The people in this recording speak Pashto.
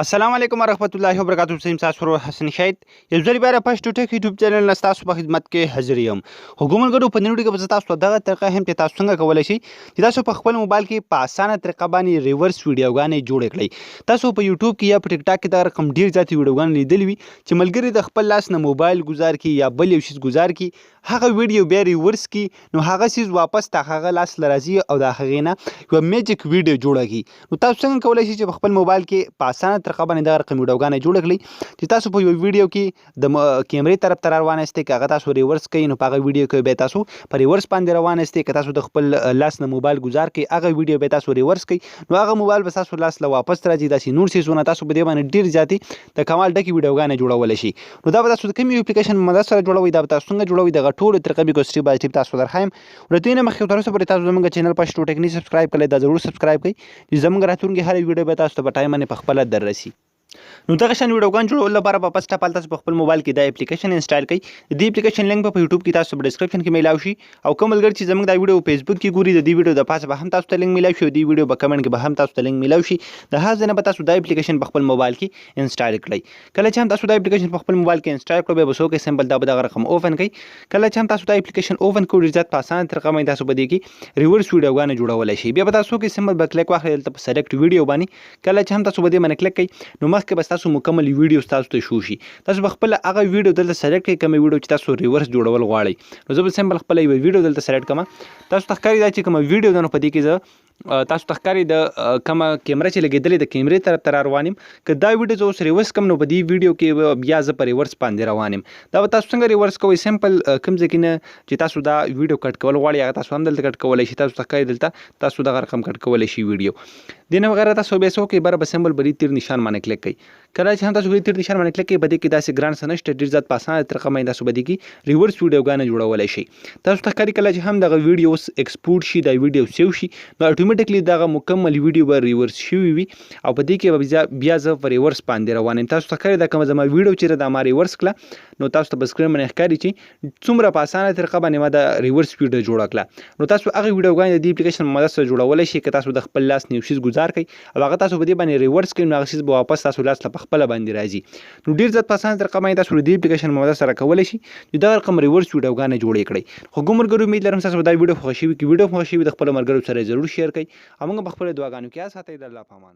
السلام علیکم ورحمۃ اللہ وبرکاتہ. سیم تاسو ورو حسن شاهد یو ځل بیا پښتو ټک یوټیوب چینل نه تاسو په خدمت کې حاضر یم. حکومت ګرو په نړۍ کې به تاسو دغه طریقه هم چې تاسو څنګه کولای شئ چې تاسو په خپل موبایل کې په اسانه طریقه باندې ریورس ویډیوګانې جوړ کړئ. تاسو په یوټیوب کې یا په ټیک ټاک کې دا رقم ډیر ځاتې ویډیوګانې لیدلې وي چې ملګری د خپل لاس نه موبایل گزار کی یا بل یو شی گزار کی هغه ویډیو بیا ریورس کی نو هغه سیز واپس تا هغه لاس لرازي او د هغې نه یو میجیک ویډیو جوړه کی. نو تاسو څنګه کولای شئ چې په خپل موبایل کې په اسانه طریقه باندې دا رقم ویډیوګانې جوړ کړئ چې تاسو په یو ویډیو کې د کیمرې طرف ته روان یاستئ که هغه تاسو ریورس کوئ نو په هغه ویډیو کې بیا تاسو په ریورس باندې روان یاستئ که تاسو د خپل لاس نه موبایل گزار کوئ هغه ویډیو بیا تاسو ریورس کوئ نو هغه موبایل به تاسو لاس له واپس راځي. داسې نور څیزونه تاسو په دې باندې ډېر زیاتې د کمال ډکې ویډیوګانې جوړولی شي. نو دا به تاسو د کوم یو اپلیکیشن په مدد سره جوړوئ دا به تاسو څنګه جوړوئ دغه ټولو طریقه به سټیپ بای سټیپ تاسو درښایم. له دې نه مخکې تر اوسه پورې تاسو زموږ چینل پښتو ټک نه سبسکرایب کړئ دا ضرور سبسکرایب کړئ چې زموږ راتلونکې هرې ویډیو به تاسو ته په ټایم باندې په خپله در رسي. نو دغه شان ویډیوګان جوړولو لپاره په فسټ اف آل تاسو په خپل موبایل کې دا اپلیکیشن انسټال کړئ. د دې اپلیکیشن لینک په یوټیوب کې تاسو په ډسکرپشن کې میلاو شي او کوم ملګری چې زموږ دا ویډیو فیسبوک کې ګوري د دې ویډیو د پاسه به هم تاسو ته لینک میلاو شي او دې ویډیو په کمنټ کې به هم تاسو ته لینک میلاو شي. د هغه ځای نه به تاسو دا اپلیکیشن په خپل موبایل کې انسټال کړئ. کله چې هم تاسو دا اپلیکیشن په خپل موبایل کې انسټال کړئ به وسو کې سمبل دا به دغه رقم اوپن کړئ. کله چې هم تاسو دا اپلیکیشن اوپن کړئ ډېر زیات په اسانه طریقه باندې تاسو به دې کې ریورس ویډیوګانې جوړولی شئ. بیا به تاسو کې سمبل به کلیک واخلئ دلته په سلیکټ ویډیو باندې. کله چې هم تاسو به دې باندې کلیک کړئ نو مخکې به تاسو مکمل ویډیو تاسو ته شو شي. تاسو به خپل هغه ویډیو دلته سلیکټ کړئ کوم ویډیو چې تاسو ریورس جوړول غواړئ. نو زه به سمبل خپل یو ویډیو دلته سلیکټ کړم. تاسو ته ښکاري دا چې کوم ویډیو ده نو په دې کې زه تاسو ته ښکاري د کومه کیمره چې لګېدلې د کیمرې طرف ته روان یم که دا ویډیو زه اوس ریورس کړم نو په دې ویډیو کې بیا زه په ریورس باندې روان یم. دا به تاسو څنګه ریورس کوئ سمپل کوم ځای کې نه چې تاسو دا ویډیو کټ کول غواړئ هغه تاسو هم دلته کټ کولی شئ. تاسو ته ښکاري دلته تاسو دغه رقم کټ کولی شئ ویډیو. دې نه بغیر تاسو بیا څه وکړئ بره به سمبل به تیر نشان باندې کلیک کړئ. کله چې هم تاسو تیر نشان باندې کلیک کړئ په دې کې داسې ګران څه نشته ډېر زیات په اسانه طریقه باندې تاسو به دې کې ریورس ویډیوګانې جوړولی شئ. تاسو ته ښکاري کله چې هم دغه ویډیو اوس ایکسپورټ شي دا ویډیو سیو شي نو اټومیټیکلی دغه مکمل ویډیو به ریورس شوي وي او په دې کې به بیا زه په ریورس باندې روان یم. تاسو ته ښکاري دا کومه زما ویډیو چې دا ما ریورس کړه نو تاسو ته په سکرین باندې ښکاري چې څومره په اسانه طریقه باندې ما دا ریورس ویډیو جوړه کړه. نو تاسو هغه ویډیوګانې د دې اپلیکیشن په مدد سره جوړولی شئ که تاسو د خپل لاس نه یو شیز ګزار کړئ او هغه تاسو په دې باندې ریورس کړئ نو هغه شیز به واپس تاسو لاس ته په خپله باندې راځي. نو ډېر زیات په اسانه طریقه باندې تاسو د دې اپلیکیشن په مدد سره کولی شئ چې دغه رقم ریورس ویډیوګانې جوړې کړئ. خو ګوم ملګرو امید لرم تاسو به دا ویډیو خوښ شوي که ویډیو خوښ شوي د خپلو ملګرو سره ضرور شیر کړئ او موږ په خپلو دعاګانو کې یاد ساتئ. د الله په امان.